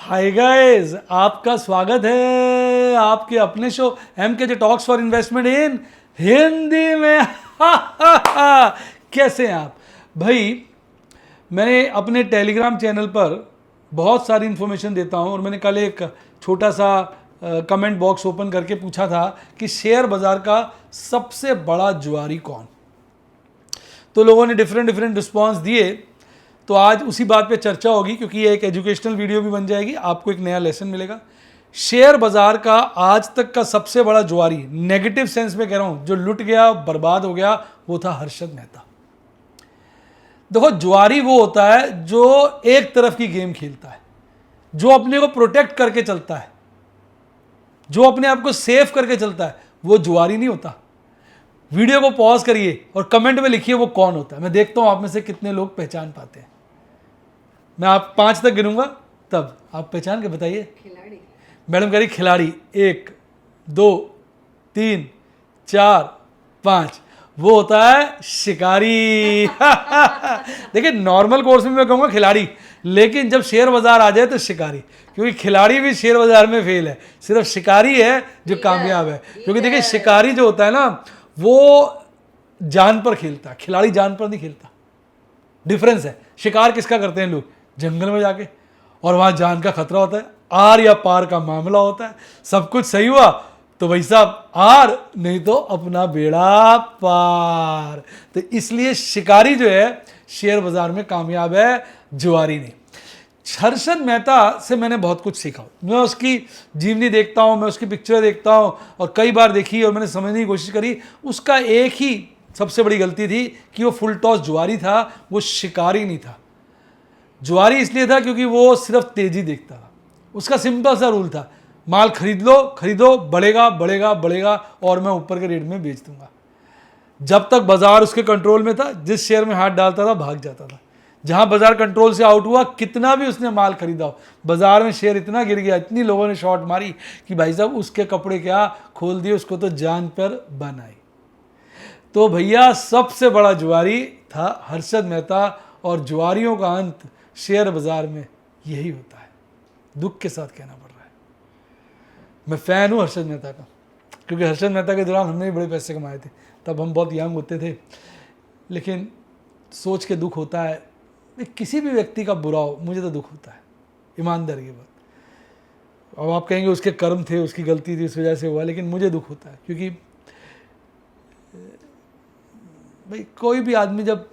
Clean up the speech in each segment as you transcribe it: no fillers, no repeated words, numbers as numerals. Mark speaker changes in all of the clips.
Speaker 1: Hi guys, आपका स्वागत है आपके अपने show MKJ talks for investment इन हिंदी में। कैसे हैं आप भाई? मैंने अपने टेलीग्राम चैनल पर बहुत सारी इन्फॉर्मेशन देता हूं और मैंने कल एक छोटा सा कमेंट बॉक्स ओपन करके पूछा था कि शेयर बाजार का सबसे बड़ा जुआरी कौन। तो लोगों ने डिफरेंट रिस्पॉन्स दिए। तो आज उसी बात पे चर्चा होगी क्योंकि ये एक एजुकेशनल वीडियो भी बन जाएगी, आपको एक नया लेसन मिलेगा। शेयर बाजार का आज तक का सबसे बड़ा जुआरी, नेगेटिव सेंस में कह रहा हूं, जो लुट गया बर्बाद हो गया, वो था हर्षद मेहता। देखो, जुआरी वो होता है जो एक तरफ की गेम खेलता है, जो अपने को प्रोटेक्ट करके चलता है, जो अपने आप को सेफ करके चलता है, वो जुआरी नहीं होता। वीडियो को पॉज करिए और कमेंट में लिखिए वो कौन होता है। मैं देखता हूं आप में से कितने लोग पहचान पाते हैं। मैं आप 5 तक गिनूंगा, तब आप पहचान के बताइए।
Speaker 2: खिलाड़ी।
Speaker 1: मैडम कह रही खिलाड़ी। 1 2 3 4 5, वो होता है शिकारी। देखिए, नॉर्मल कोर्स में मैं कहूँगा खिलाड़ी, लेकिन जब शेयर बाजार आ जाए तो शिकारी, क्योंकि खिलाड़ी भी शेयर बाजार में फेल है, सिर्फ शिकारी है जो कामयाब है। क्योंकि देखिए, शिकारी जो होता है ना, वो जान पर खेलता है, खिलाड़ी जान पर नहीं खेलता। डिफरेंस है। शिकार किसका करते हैं लोग? जंगल में जाके, और वहां जान का खतरा होता है, आर या पार का मामला होता है। सब कुछ सही हुआ तो भाई साहब आर, नहीं तो अपना बेड़ा पार। तो इसलिए शिकारी जो है शेयर बाजार में कामयाब है, जुआरी नहीं। हर्षद मेहता से मैंने बहुत कुछ सीखा। मैं उसकी जीवनी देखता हूँ, मैं उसकी पिक्चर देखता हूँ, और कई बार देखी और मैंने समझने की कोशिश करी। उसका एक ही सबसे बड़ी गलती थी कि वो फुल टॉस जुआरी था, वो शिकारी नहीं था। जुआरी इसलिए था क्योंकि वो सिर्फ तेजी देखता था। उसका सिंपल सा रूल था, माल खरीदो, बढ़ेगा बढ़ेगा बढ़ेगा और मैं ऊपर के रेट में बेच दूंगा। जब तक बाजार उसके कंट्रोल में था, जिस शेयर में हाथ डालता था भाग जाता था। जहां बाजार कंट्रोल से आउट हुआ, कितना भी उसने माल खरीदा हो, बाजार में शेयर इतना गिर गया, इतनी लोगों ने शॉर्ट मारी कि भाई साहब उसके कपड़े क्या खोल दिए, उसको तो जान पर बन आई। तो भैया, सबसे बड़ा जुआरी था हर्षद मेहता, और जुआरियों का अंत शेयर बाजार में यही होता है। दुख के साथ कहना पड़ रहा है। मैं फैन हूं हर्षद मेहता का, क्योंकि हर्षद मेहता के दौरान हमने भी बड़े पैसे कमाए थे। तब हम बहुत यंग होते थे, लेकिन सोच के दुख होता है। किसी भी व्यक्ति का बुरा हो, मुझे तो दुख होता है, ईमानदारी की बात। अब आप कहेंगे उसके कर्म थे, उसकी गलती थी, उस वजह से हुआ, लेकिन मुझे दुख होता है। क्योंकि भाई, कोई भी आदमी जब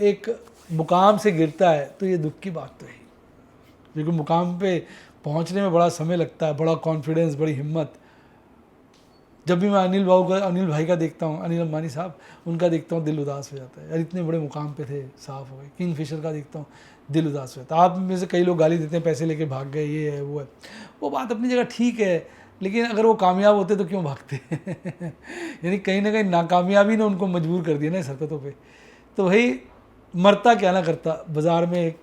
Speaker 1: एक मुकाम से गिरता है तो ये दुख की बात तो है, क्योंकि मुकाम पे पहुंचने में बड़ा समय लगता है, बड़ा कॉन्फिडेंस, बड़ी हिम्मत। जब भी मैं अनिल भाई का देखता हूँ, अनिल अंबानी साहब, उनका देखता हूँ, दिल उदास हो जाता है। यार, इतने बड़े मुकाम पे थे, साफ हो गए। किंगफिशर का देखता हूँ, दिल उदास हो जाता है। आप में से कई लोग गाली देते हैं, पैसे लेके भाग गए, ये है वो है। वो बात अपनी जगह ठीक है, लेकिन अगर वो कामयाब होते तो क्यों भागते? यानी कहीं ना कहीं नाकामयाबी ने उनको मजबूर कर दिया ना इस हरकतों पे। तो भाई, मरता क्या ना करता, बाजार में एक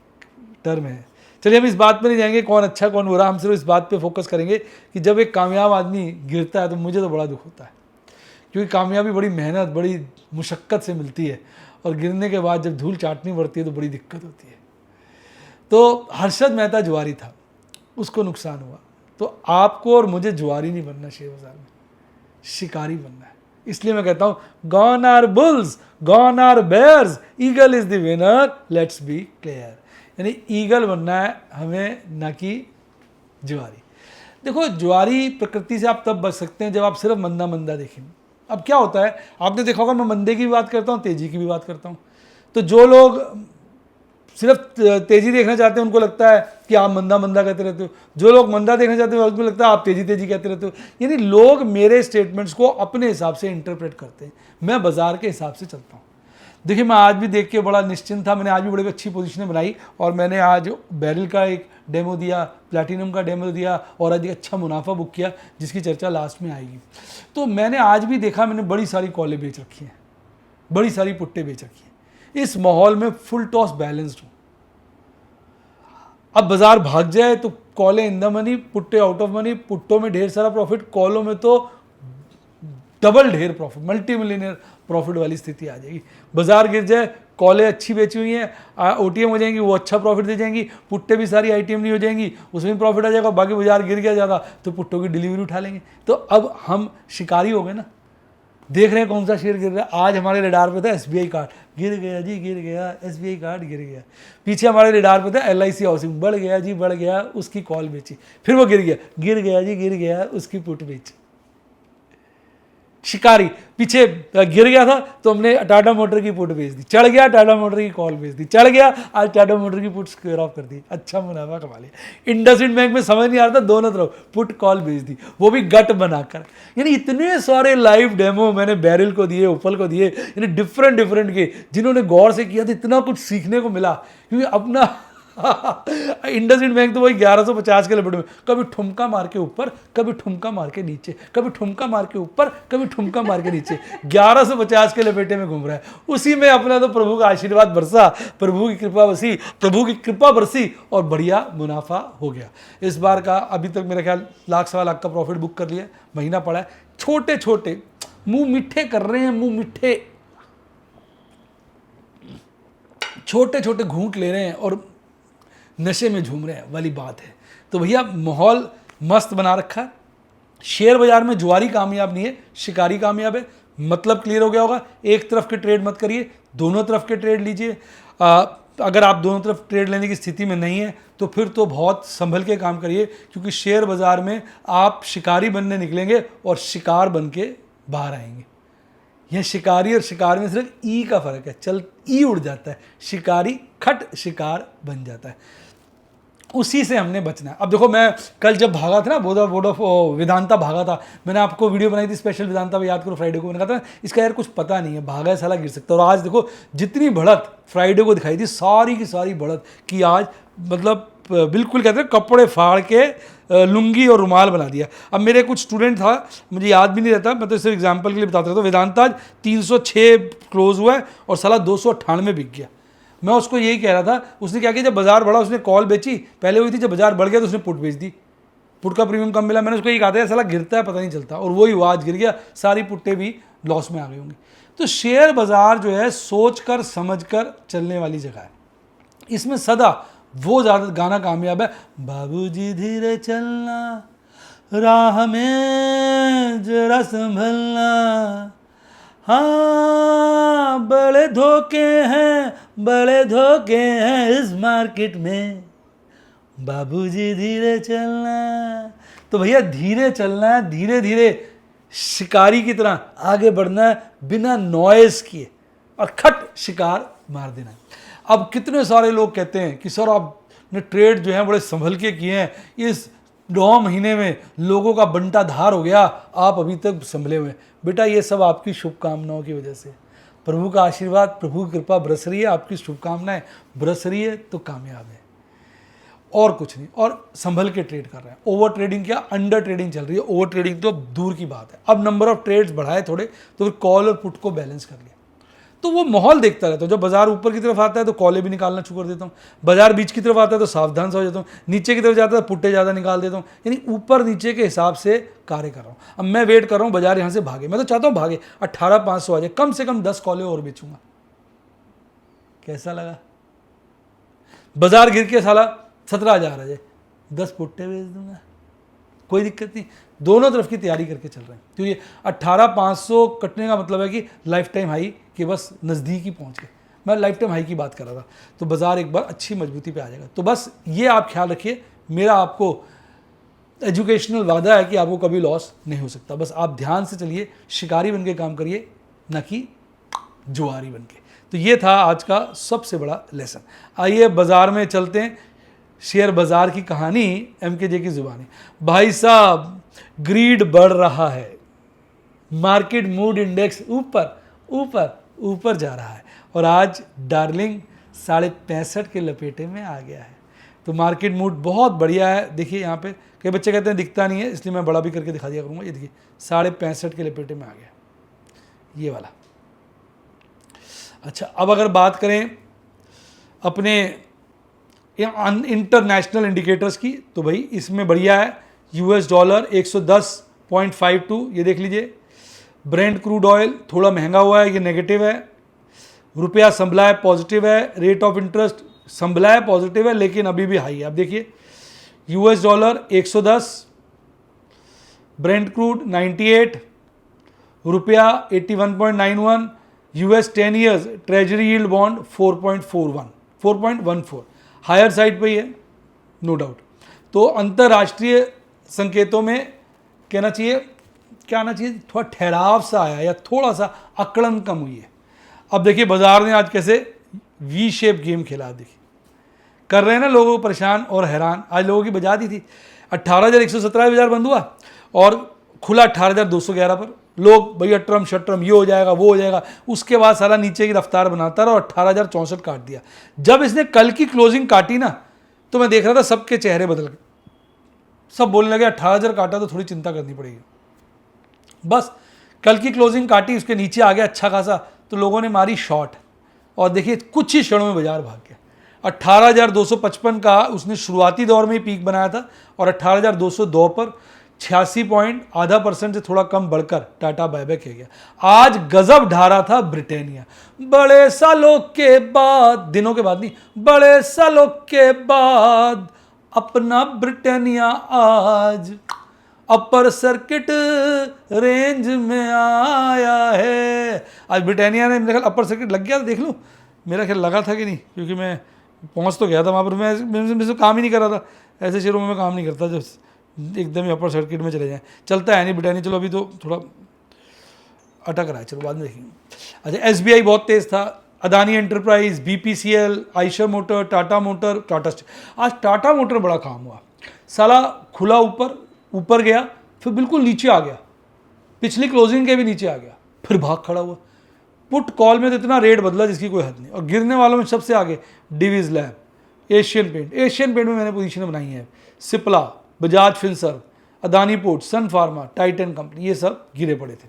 Speaker 1: टर्म है। चलिए, हम इस बात पे नहीं जाएंगे कौन अच्छा कौन बुरा, हम सिर्फ इस बात पे फोकस करेंगे कि जब एक कामयाब आदमी गिरता है तो मुझे तो बड़ा दुख होता है, क्योंकि कामयाबी बड़ी मेहनत, बड़ी मुशक्क़त से मिलती है, और गिरने के बाद जब धूल चाटनी पड़ती है तो बड़ी दिक्कत होती है। तो हर्षद मेहता जुआरी था, उसको नुकसान हुआ। तो आपको और मुझे जुआरी नहीं बनना शेयर बाजार में, शिकारी बनना है। इसलिए मैं कहता हूं, gone are bulls, gone are bears, eagle is the winner, let's be clear. यानी ईगल बनना है हमें, ना कि जुआरी। देखो, जुआरी प्रकृति से आप तब बच सकते हैं जब आप सिर्फ मंदा देखें। अब क्या होता है, आपने देखा होगा, मैं मंदे की भी बात करता हूँ, तेजी की भी बात करता हूँ। तो जो लोग सिर्फ तेजी देखना चाहते हैं, उनको लगता है कि आप मंदा कहते रहते हो। जो लोग मंदा देखना चाहते हैं, उनको लगता है आप तेजी कहते रहते हो। यानी लोग मेरे स्टेटमेंट्स को अपने हिसाब से इंटरप्रेट करते हैं, मैं बाजार के हिसाब से चलता हूँ। देखिए, मैं आज भी देख के बड़ा निश्चिंत था, मैंने आज भी बड़ी अच्छी पोजीशनें बनाई, और मैंने आज बैरल का एक डेमो दिया, प्लैटिनम का डेमो दिया, और आज एक अच्छा मुनाफा बुक किया, जिसकी चर्चा लास्ट में आएगी। तो मैंने आज भी देखा, मैंने बड़ी सारी कॉलें बेच रखी हैं, बड़ी सारी पुट्टे बेच रखी हैं। इस माहौल में फुल टॉस बैलेंस्ड हूँ। अब बाजार भाग जाए तो कॉलें इन द मनी, पुट्टे आउट ऑफ मनी। पुट्टों में ढेर सारा प्रॉफिट, कॉलों में तो डबल ढेर प्रॉफिट, मल्टी मिलियनियर प्रॉफिट वाली स्थिति आ जाएगी। बाजार गिर जाए, कॉलें अच्छी बेची हुई हैं, ओटीएम हो जाएंगी, वो अच्छा प्रॉफिट दे जाएंगी, पुट्टे भी सारी आईटीएम नहीं हो जाएंगी, उसमें प्रॉफिट आ जाएगा। बाकी बाजार गिर गया ज़्यादा तो पुट्टों की डिलीवरी उठा लेंगे। तो अब हम शिकारी हो गए ना, देख रहे हैं कौन सा शेयर गिर रहा है। आज हमारे रेडार पे था एसबीआई कार्ड, गिर गया जी, गिर गया, एसबीआई कार्ड गिर गया। पीछे हमारे रेडार पे था एलआईसी हाउसिंग, बढ़ गया जी, बढ़ गया, उसकी कॉल बेची, फिर वो गिर गया जी, गिर गया, उसकी पुट बेची। शिकारी पीछे गिर गया था तो हमने टाटा मोटर की पुट बेच दी, चढ़ गया टाटा मोटर की कॉल बेच दी, चढ़ गया आज टाटा मोटर की पुट स्क्वेयर ऑफ कर दी, अच्छा मुनाफा कमा लिया। इंडसइंड बैंक में समझ नहीं आ रहा था, दोनों तरफ पुट कॉल बेच दी, वो भी गट बनाकर। यानी इतने सारे लाइव डेमो मैंने बैरिल को दिए, ओपल को दिए, यानी डिफरेंट के, जिन्होंने गौर से किया तो इतना कुछ सीखने को मिला। क्योंकि अपना इंडसइंड बैंक तो वही 1150 के लिमिट में, कभी ठुमका मार के ऊपर, कभी ठुमका मार के नीचे, कभी ठुमका मार के ऊपर, कभी ठुमका मार के नीचे, 1150 के लपेटे में घूम रहा है। उसी में अपना तो प्रभु का आशीर्वाद बरसा, प्रभु की कृपा बरसी और बढ़िया मुनाफा हो गया। इस बार का अभी तक मेरा ख्याल लाख सवा लाख का प्रॉफिट बुक कर लिया, महीना पड़ा है। छोटे छोटे मुंह मिठे कर रहे हैं, मुंह मिठे, छोटे छोटे घूंट ले रहे हैं और नशे में झूम रहे हैं वाली बात है। तो भैया माहौल मस्त बना रखा है। शेयर बाजार में जुआरी कामयाब नहीं है, शिकारी कामयाब है। मतलब क्लियर हो गया होगा। एक तरफ के ट्रेड मत करिए, दोनों तरफ के ट्रेड लीजिए। अगर आप दोनों तरफ ट्रेड लेने की स्थिति में नहीं है तो फिर तो बहुत संभल के काम करिए, क्योंकि शेयर बाजार में आप शिकारी बनने निकलेंगे और शिकार बन के बाहर आएंगे। यह शिकारी और शिकार में सिर्फ ई का फर्क है, चल ई उड़ जाता है, शिकारी खट शिकार बन जाता है। उसी से हमने बचना है। अब देखो, मैं कल जब भागा था ना, बोर्ड ऑफ वेदांता भागा था, मैंने आपको वीडियो बनाई थी स्पेशल वेदांता पे, याद करो फ्राइडे को। मैंने कहा था इसका यार कुछ पता नहीं है, भागा है साला गिर सकता है। और आज देखो जितनी बढ़त फ्राइडे को दिखाई थी, सारी की सारी बढ़त कि आज मतलब बिल्कुल कहते हैं कपड़े फाड़ के लुंगी और रुमाल बना दिया। अब मेरे कुछ स्टूडेंट था, मुझे याद भी नहीं रहता, मैं तो सिर्फ एग्जाम्पल के लिए बताता रहता हूँ। वेदांता आज 306 क्लोज हुआ है और साला 298 बिक गया। मैं उसको यही कह रहा था, उसने क्या किया, जब बाजार बढ़ा उसने कॉल बेची, पहले हुई थी, जब बाजार बढ़ गया तो उसने पुट बेच दी, पुट का प्रीमियम कम मिला। मैंने उसको यही कहा था साला गिरता है पता नहीं चलता, और वही हुआ, आज गिर गया, सारी पुट्टे भी लॉस में आ गई होंगी। तो शेयर बाजार जो है सोच कर समझ कर चलने वाली जगह है। इसमें सदा वो ज़्यादा गाना कामयाब है, बाबूजी धीरे चलना, राह में जरा संभलना, हाँ बड़े धोखे हैं इस मार्केट में, बाबूजी धीरे चलना। तो भैया धीरे चलना है, धीरे धीरे शिकारी की तरह आगे बढ़ना है, बिना नॉइज किए, और खट शिकार मार देना है। अब कितने सारे लोग कहते हैं कि सर आपने ट्रेड जो है बड़े संभल के किए हैं, इस 9 महीने में लोगों का बंटा धार हो गया, आप अभी तक संभले हुए। बेटा ये सब आपकी शुभकामनाओं की वजह से, प्रभु का आशीर्वाद, प्रभु की कृपा बरस रही है, आपकी शुभकामनाएं बरस रही है तो कामयाब है, और कुछ नहीं। और संभल के ट्रेड कर रहे हैं। ओवर ट्रेडिंग क्या, अंडर ट्रेडिंग चल रही है, ओवर ट्रेडिंग तो दूर की बात है। अब नंबर ऑफ ट्रेड्स बढ़ाए थोड़े तो फिर कॉल और पुट को बैलेंस कर लिया। तो वो माहौल देखता रहता हूँ। जब बाजार ऊपर की तरफ आता है तो कॉलें भी निकालना शुरू कर देता हूँ, बाजार बीच की तरफ आता है तो सावधान सा हो जाता हूँ, नीचे की तरफ जाता है तो पुट्टे ज़्यादा निकाल देता हूँ। यानी ऊपर नीचे के हिसाब से कार्य कर रहा हूँ। अब मैं वेट कर रहा हूँ बाजार यहाँ से भागे, मैं तो चाहता हूँ भागे, 18,500 आ जाए, कम से कम 10 कॉलें और बेचूंगा। कैसा लगा? बाजार गिर के साला 17,000 आ जाए, 10 पुट्टे बेच दूंगा, कोई दिक्कत नहीं। दोनों तरफ की तैयारी करके चल रहे हैं, क्योंकि 18,500 कटने का मतलब है कि लाइफ टाइम हाई के बस नज़दीक ही पहुंच गए। मैं लाइफ टाइम हाई की बात कर रहा था, तो बाजार एक बार अच्छी मजबूती पे आ जाएगा। तो बस ये आप ख्याल रखिए, मेरा आपको एजुकेशनल वादा है कि आपको कभी लॉस नहीं हो सकता। बस आप ध्यान से चलिए, शिकारी बन के काम करिए, न कि जुआरी बन के। तो ये था आज का सबसे बड़ा लेसन। आइए बाजार में चलते हैं, शेयर बाजार की कहानी एमकेजे की जुबानी। भाई साहब ग्रीड बढ़ रहा है, मार्केट मूड इंडेक्स ऊपर ऊपर ऊपर जा रहा है, और आज डार्लिंग 65.5 के लपेटे में आ गया है। तो मार्केट मूड बहुत बढ़िया है। देखिए यहाँ पे कई बच्चे कहते हैं दिखता नहीं है, इसलिए मैं बड़ा भी करके दिखा दिया करूँगा। ये देखिए 65.5 के लपेटे में आ गया, ये वाला। अच्छा, अब अगर बात करें अपने इंटरनेशनल इंडिकेटर्स की, तो भाई इसमें बढ़िया है। यूएस डॉलर 110.52, ये देख लीजिए। ब्रेंट क्रूड ऑयल थोड़ा महंगा हुआ है, ये नेगेटिव है। रुपया संभला है, पॉजिटिव है। रेट ऑफ इंटरेस्ट संभला है, पॉजिटिव है, लेकिन अभी भी हाई है। अब देखिए यूएस डॉलर 110, ब्रेंट क्रूड 98, रुपया 81.91, US 10 years treasury yield bond 4.14 higher side पे ही है, नो डाउट। तो अंतर्राष्ट्रीय संकेतों में कहना चाहिए, क्या आना चाहिए, थोड़ा ठहराव सा आया या थोड़ा सा अकड़न कम हुई है। अब देखिए बाजार ने आज कैसे वी शेप गेम खेला, आप देखिए कर रहे हैं ना लोगों को परेशान और हैरान। आज लोगों की बजा दी थी 18,117 बाजार बंद हुआ और खुला 18,211 पर। लोग भैया ट्रम शट्रम ये हो जाएगा वो हो जाएगा, उसके बाद सारा नीचे की रफ्तार बनाता रहा और 18,064 काट दिया। जब इसने कल की क्लोजिंग काटी ना, तो मैं देख रहा था सबके चेहरे बदल गए, सब बोलने लगे 18,000 काटा तो थोड़ी चिंता करनी पड़ेगी। बस कल की क्लोजिंग काटी, उसके नीचे आ गया अच्छा खासा, तो लोगों ने मारी शॉर्ट और देखिए कुछ ही क्षणों में बाजार भाग गया। 18,255 का उसने शुरुआती दौर में ही पीक बनाया था और 18,202 पर 86 पॉइंट, आधा % से थोड़ा कम बढ़कर टाटा बायबैक किया गया। आज गजब ढा रहा था ब्रिटानिया, बड़े सालों के बाद, दिनों के बाद नहीं, बड़े सालों के बाद अपना ब्रिटानिया आज अपर सर्किट रेंज में आया है। आज ब्रिटानिया ने मेरे ख्याल अपर सर्किट लग गया था, देख लो मेरा ख्याल लगा था कि नहीं, क्योंकि मैं पहुंच तो गया था वहाँ पर। मैं काम ही नहीं कर रहा था, ऐसे शेयरों में मैं काम नहीं करता जो एकदम ही अपर सर्किट में चले जाएं। चलता है नहीं ब्रिटानिया, चलो अभी तो थोड़ा अटक रहा है, चलो बाद में देखेंगे। अच्छा एसबीआई बहुत तेज था, Adani enterprise, BPCL, Eicher motor, Tata motor, Tata steel. आज टाटा मोटर बड़ा काम हुआ, साला खुला ऊपर गया, फिर बिल्कुल नीचे आ गया, पिछली क्लोजिंग के भी नीचे आ गया, फिर भाग खड़ा हुआ। पुट कॉल में तो इतना रेट बदला जिसकी कोई हद नहीं। और गिरने वालों में सबसे आगे डिवीज लैब, एशियन पेंट में मैंने पोजीशनें बनाई हैं, सिप्ला, बजाज फिनसर्व, अदानी पोर्ट, सन फार्मा, टाइटन कंपनी, ये सब गिरे पड़े थे।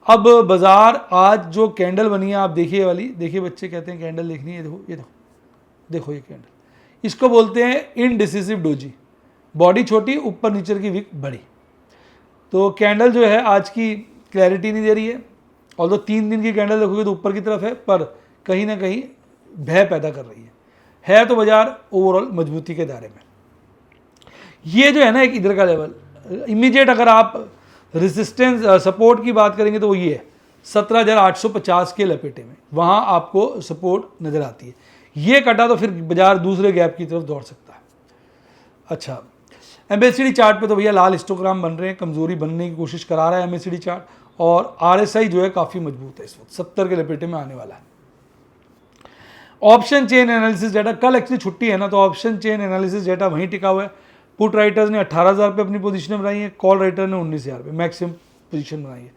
Speaker 1: अब बाजार आज जो कैंडल बनी है, आप देखिए वाली, देखिए बच्चे कहते हैं कैंडल देखनी है, देखो ये देखो ये कैंडल, इसको बोलते हैं इनडिसिसिव डोजी। बॉडी छोटी, ऊपर नीचे की विक बड़ी। तो कैंडल जो है आज की क्लैरिटी नहीं दे रही है, और 3 दिन की कैंडल देखोगे तो ऊपर की तरफ है, पर कहीं ना कहीं भय पैदा कर रही है तो बाजार ओवरऑल मजबूती के दायरे में। ये जो है ना एक इधर का लेवल इमीडिएट, अगर आप रेजिस्टेंस सपोर्ट की बात करेंगे तो वो ये है 17,850 के लपेटे में, वहाँ आपको सपोर्ट नज़र आती है। ये कटा तो फिर बाजार दूसरे गैप की तरफ दौड़ सकता है। अच्छा एमएससीडी चार्ट पे तो भैया लाल हिस्टोग्राम बन रहे हैं, कमजोरी बनने की कोशिश करा रहा है एमएससीडी चार्ट, और आरएसआई जो है काफ़ी मजबूत है, इस वक्त 70 के लपेटे में आने वाला है। ऑप्शन चेन एनालिसिस डाटा, कल एक्चुअली छुट्टी है ना, तो ऑप्शन चेन एनालिसिस डाटा वहीं टिका हुआ है। पुट राइटर्स ने 18,000 पे अपनी पोजीशन बनाई है, कॉल राइटर ने 19,000 पे मैक्सिमम पोजीशन बनाई है।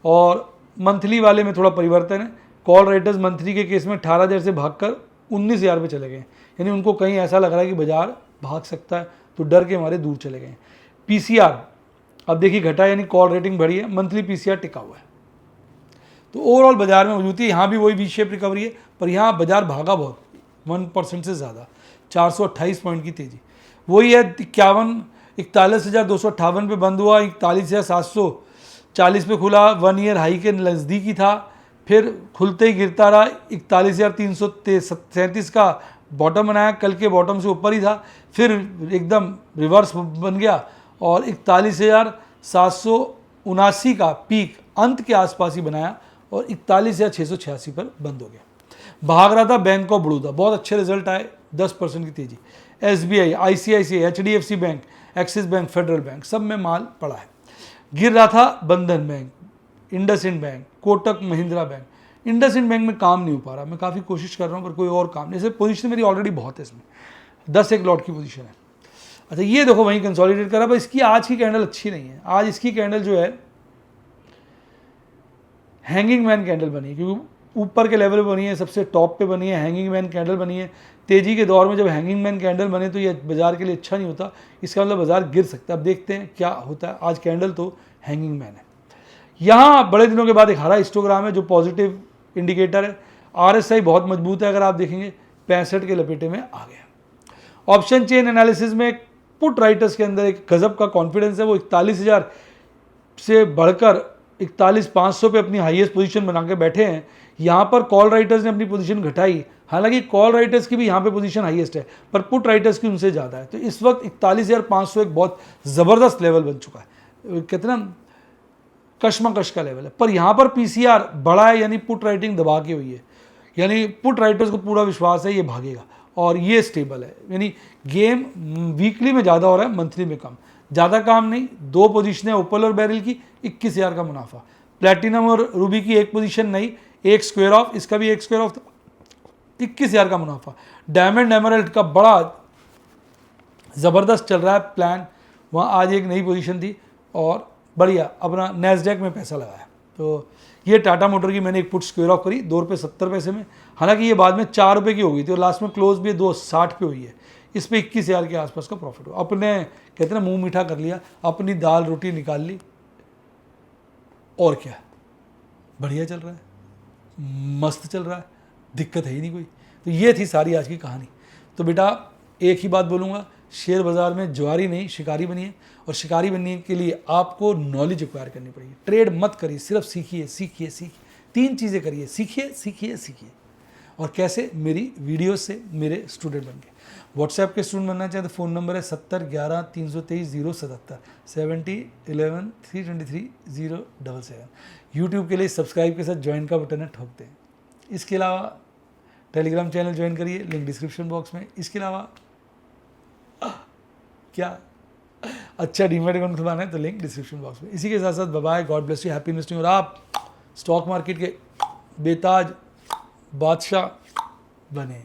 Speaker 1: और मंथली वाले में थोड़ा परिवर्तन है, कॉल राइटर्स मंथली के केस में 18,000 से भागकर 19,000 पे चले गए, यानी उनको कहीं ऐसा लग रहा है कि बाजार भाग सकता है, तो डर के मारे दूर चले गए। पीसीआर अब देखिए घटा, यानी कॉल रेटिंग बढ़ी है, मंथली पीसीआर टिका हुआ है। तो ओवरऑल बाजार में मौजूद है, यहाँ भी वही वी शेप रिकवरी है, पर यहाँ बाजार भागा बहुत, 1% से ज़्यादा, 428 पॉइंट की तेज़ी। वही है 41,258 पे बंद हुआ, 41,740 पे खुला, 1 ईयर हाई के नज़दीकी था, फिर खुलते ही गिरता रहा, 41,337 का बॉटम बनाया, कल के बॉटम से ऊपर ही था, फिर एकदम रिवर्स बन गया और 41,779 का पीक अंत के आसपास ही बनाया और 41,686 पर बंद हो गया। भाग रहा था बैंक ऑफ बड़ौदा, बहुत अच्छे रिजल्ट आए, 10% की तेजी। SBI, ICICI, HDFC bank, axis bank, federal bank, सब में माल पड़ा है। गिर रहा था बंधन bank, IndusInd bank, Kotak Mahindra bank. IndusInd bank में काम नहीं हो पा रहा, मैं काफ़ी कोशिश कर रहा हूँ पर कोई और काम नहीं। जैसे पोजीशन मेरी ऑलरेडी बहुत है, इसमें 10 लॉट की पोजीशन है। अच्छा ये देखो वहीं कंसोलिडेट करा, पर इसकी आज की कैंडल अच्छी नहीं है। आज इसकी कैंडल जो है हैंगिंग मैन कैंडल बनी है, क्योंकि ऊपर के लेवल पे बनी है, सबसे टॉप पे बनी है, हैंगिंग मैन कैंडल बनी है। तेजी के दौर में जब हैंगिंग मैन कैंडल बने तो ये बाजार के लिए अच्छा नहीं होता, इसका मतलब बाजार गिर सकता है। अब देखते हैं क्या होता है। आज कैंडल तो हैंगिंग मैन है। यहाँ बड़े दिनों के बाद एक हरा हिस्टोग्राम है जो पॉजिटिव इंडिकेटर है। आरएसआई बहुत मजबूत है, अगर आप देखेंगे 65 के लपेटे में आ गया। ऑप्शन चेन एनालिसिस में पुट राइटर्स के अंदर एक गजब का कॉन्फिडेंस है, वो 41,000 से बढ़कर 41,500 पे अपनी हाईएस्ट पोजीशन बना के बैठे हैं। यहाँ पर कॉल राइटर्स ने अपनी पोजीशन घटाई, हालांकि कॉल राइटर्स की भी यहाँ पे पोजीशन हाईएस्ट है, पर पुट राइटर्स की उनसे ज़्यादा है। तो इस वक्त 41,500 एक बहुत ज़बरदस्त लेवल बन चुका है, कहते ना कशमकश का लेवल है। पर यहाँ पर पीसीआर बड़ा है, यानी पुट राइटिंग दबा के हुई है, यानी पुट राइटर्स को पूरा विश्वास है ये भागेगा और ये स्टेबल है। यानी गेम वीकली में ज़्यादा हो रहा है, मंथली में कम। ज़्यादा काम नहीं, 2 पोजीशनें ओपल और बैरिल की, 21,000 का मुनाफा। प्लेटिनम और रूबी की एक पोजीशन नहीं, एक स्क्वायर ऑफ, इसका भी एक स्क्वायर ऑफ, 21,000 का मुनाफा। डायमंड एमराल्ड का बड़ा ज़बरदस्त चल रहा है प्लान, वहाँ आज एक नई पोजीशन थी और बढ़िया अपना नैस्डैक में पैसा लगाया। तो ये टाटा मोटर की मैंने एक पुट स्क्वायर ऑफ करी ₹2.70 में, हालांकि ये बाद में ₹4 की हो गई थी और लास्ट में क्लोज भी 2.60 पे हुई है। इस पर 21,000 के आसपास का प्रॉफिट हो। अपने कहते ना मुंह मीठा कर लिया, अपनी दाल रोटी निकाल ली, और क्या, बढ़िया चल रहा है, मस्त चल रहा है, दिक्कत है ही नहीं कोई। तो ये थी सारी आज की कहानी। तो बेटा एक ही बात बोलूँगा, शेयर बाज़ार में ज्वारी नहीं शिकारी बनिए, और शिकारी बनने के लिए आपको नॉलेज एक्वायर करनी पड़ेगी। ट्रेड मत करिए, सिर्फ सीखिए सीखिए सीखिए, 3 चीज़ें करिए, सीखिए सीखिए सीखिए। और कैसे? मेरी वीडियो से मेरे स्टूडेंट बन गए। व्हाट्सएप के स्टूडेंट बनना चाहे तो फ़ोन नंबर है 70 11 323 077 70 11 323 077। यूट्यूब के लिए सब्सक्राइब के साथ ज्वाइन का बटन है, ठोक दें। इसके अलावा टेलीग्राम चैनल ज्वाइन करिए, लिंक डिस्क्रिप्शन बॉक्स में। इसके अलावा क्या अच्छा डीमैट अकाउंट खुलवाना है तो लिंक डिस्क्रिप्शन बॉक्स में। इसी के साथ साथ bye, God bless you, happy investing. और आप स्टॉक मार्केट के बेताज बादशाह बने।